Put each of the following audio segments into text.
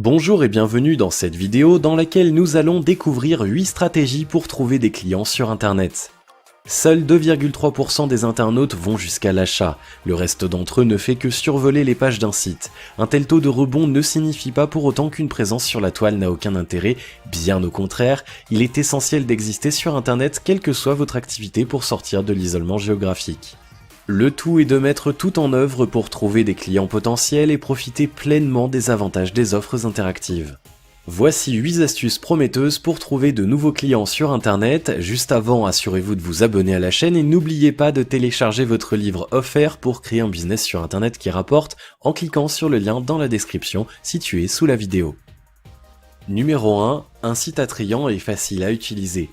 Bonjour et bienvenue dans cette vidéo dans laquelle nous allons découvrir 8 stratégies pour trouver des clients sur internet. Seuls 2,3% des internautes vont jusqu'à l'achat, le reste d'entre eux ne fait que survoler les pages d'un site. Un tel taux de rebond ne signifie pas pour autant qu'une présence sur la toile n'a aucun intérêt, bien au contraire, il est essentiel d'exister sur internet quelle que soit votre activité pour sortir de l'isolement géographique. Le tout est de mettre tout en œuvre pour trouver des clients potentiels et profiter pleinement des avantages des offres interactives. Voici 8 astuces prometteuses pour trouver de nouveaux clients sur internet. Juste avant, assurez-vous de vous abonner à la chaîne et n'oubliez pas de télécharger votre livre offert pour créer un business sur internet qui rapporte en cliquant sur le lien dans la description situé sous la vidéo. Numéro 1. Un site attrayant et facile à utiliser.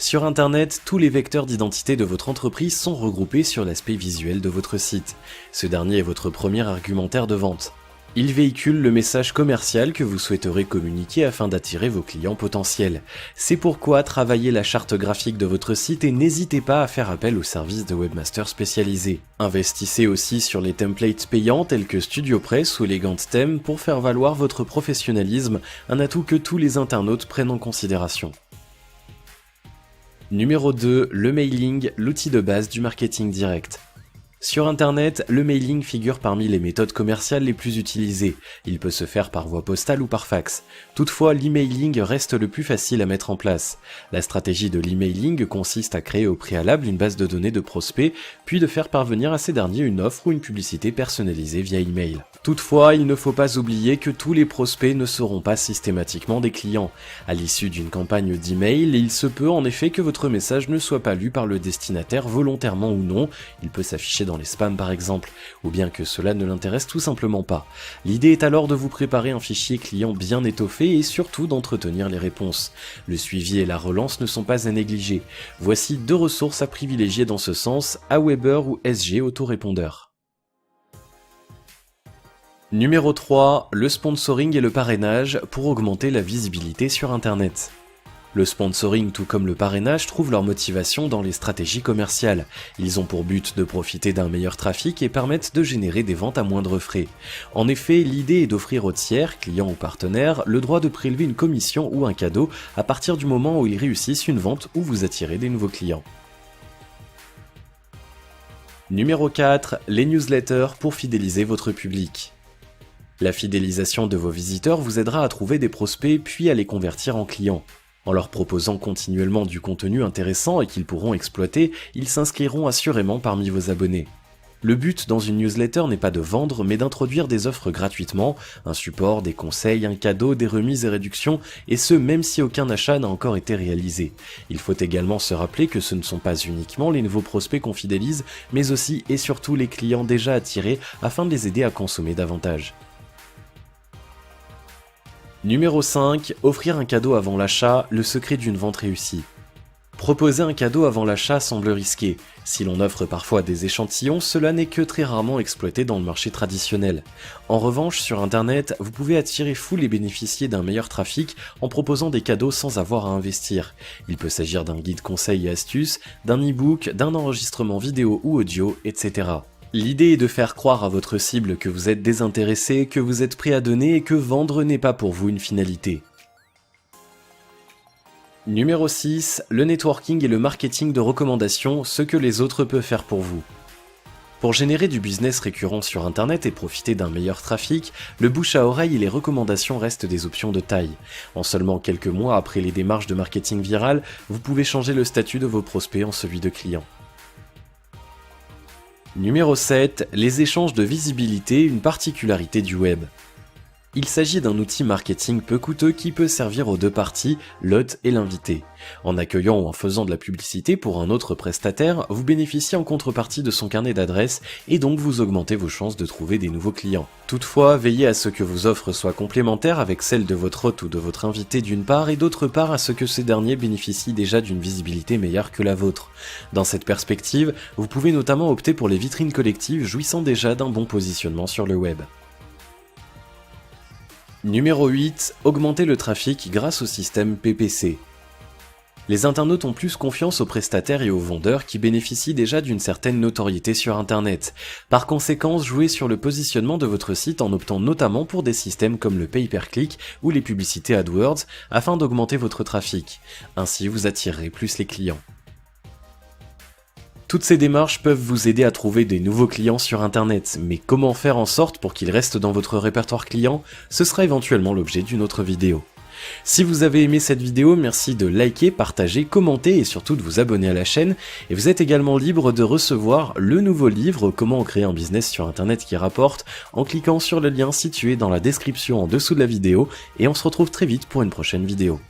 Sur internet, tous les vecteurs d'identité de votre entreprise sont regroupés sur l'aspect visuel de votre site. Ce dernier est votre premier argumentaire de vente. Il véhicule le message commercial que vous souhaiterez communiquer afin d'attirer vos clients potentiels. C'est pourquoi travaillez la charte graphique de votre site et n'hésitez pas à faire appel aux services de webmasters spécialisés. Investissez aussi sur les templates payants tels que StudioPress ou Elegant Theme pour faire valoir votre professionnalisme, un atout que tous les internautes prennent en considération. Numéro 2. Le mailing, l'outil de base du marketing direct. Sur internet, le mailing figure parmi les méthodes commerciales les plus utilisées. Il peut se faire par voie postale ou par fax. Toutefois, l'emailing reste le plus facile à mettre en place. La stratégie de l'emailing consiste à créer au préalable une base de données de prospects, puis de faire parvenir à ces derniers une offre ou une publicité personnalisée via email. Toutefois, il ne faut pas oublier que tous les prospects ne seront pas systématiquement des clients. À l'issue d'une campagne d'email, il se peut en effet que votre message ne soit pas lu par le destinataire volontairement ou non, il peut s'afficher dans les spams par exemple, ou bien que cela ne l'intéresse tout simplement pas. L'idée est alors de vous préparer un fichier client bien étoffé et surtout d'entretenir les réponses. Le suivi et la relance ne sont pas à négliger. Voici 2 ressources à privilégier dans ce sens, Aweber ou SG Autorépondeur. Numéro 3. Le sponsoring et le parrainage pour augmenter la visibilité sur internet. Le sponsoring tout comme le parrainage trouvent leur motivation dans les stratégies commerciales. Ils ont pour but de profiter d'un meilleur trafic et permettent de générer des ventes à moindre frais. En effet, l'idée est d'offrir aux tiers, clients ou partenaires, le droit de prélever une commission ou un cadeau à partir du moment où ils réussissent une vente ou vous attirez des nouveaux clients. Numéro 4. Les newsletters pour fidéliser votre public. La fidélisation de vos visiteurs vous aidera à trouver des prospects puis à les convertir en clients. En leur proposant continuellement du contenu intéressant et qu'ils pourront exploiter, ils s'inscriront assurément parmi vos abonnés. Le but dans une newsletter n'est pas de vendre, mais d'introduire des offres gratuitement, un support, des conseils, un cadeau, des remises et réductions, et ce même si aucun achat n'a encore été réalisé. Il faut également se rappeler que ce ne sont pas uniquement les nouveaux prospects qu'on fidélise, mais aussi et surtout les clients déjà attirés afin de les aider à consommer davantage. Numéro 5. Offrir un cadeau avant l'achat, le secret d'une vente réussie. Proposer un cadeau avant l'achat semble risqué. Si l'on offre parfois des échantillons, cela n'est que très rarement exploité dans le marché traditionnel. En revanche, sur internet, vous pouvez attirer foule et bénéficier d'un meilleur trafic en proposant des cadeaux sans avoir à investir. Il peut s'agir d'un guide conseils et astuces, d'un e-book, d'un enregistrement vidéo ou audio, etc. L'idée est de faire croire à votre cible que vous êtes désintéressé, que vous êtes prêt à donner et que vendre n'est pas pour vous une finalité. Numéro 6. Le networking et le marketing de recommandation, ce que les autres peuvent faire pour vous. Pour générer du business récurrent sur internet et profiter d'un meilleur trafic, le bouche à oreille et les recommandations restent des options de taille. En seulement quelques mois après les démarches de marketing viral, vous pouvez changer le statut de vos prospects en celui de clients. Numéro 7. Les échanges de visibilité, une particularité du web. Il s'agit d'un outil marketing peu coûteux qui peut servir aux 2 parties, l'hôte et l'invité. En accueillant ou en faisant de la publicité pour un autre prestataire, vous bénéficiez en contrepartie de son carnet d'adresses et donc vous augmentez vos chances de trouver des nouveaux clients. Toutefois, veillez à ce que vos offres soient complémentaires avec celles de votre hôte ou de votre invité d'une part et d'autre part à ce que ces derniers bénéficient déjà d'une visibilité meilleure que la vôtre. Dans cette perspective, vous pouvez notamment opter pour les vitrines collectives jouissant déjà d'un bon positionnement sur le web. Numéro 8. Augmenter le trafic grâce au système PPC. Les internautes ont plus confiance aux prestataires et aux vendeurs qui bénéficient déjà d'une certaine notoriété sur Internet. Par conséquent, jouez sur le positionnement de votre site en optant notamment pour des systèmes comme le pay-per-click ou les publicités AdWords afin d'augmenter votre trafic. Ainsi, vous attirerez plus les clients. Toutes ces démarches peuvent vous aider à trouver des nouveaux clients sur Internet, mais comment faire en sorte pour qu'ils restent dans votre répertoire client? Ce sera éventuellement l'objet d'une autre vidéo. Si vous avez aimé cette vidéo, merci de liker, partager, commenter et surtout de vous abonner à la chaîne. Et vous êtes également libre de recevoir le nouveau livre « Comment créer un business sur Internet qui rapporte » en cliquant sur le lien situé dans la description en dessous de la vidéo. Et on se retrouve très vite pour une prochaine vidéo.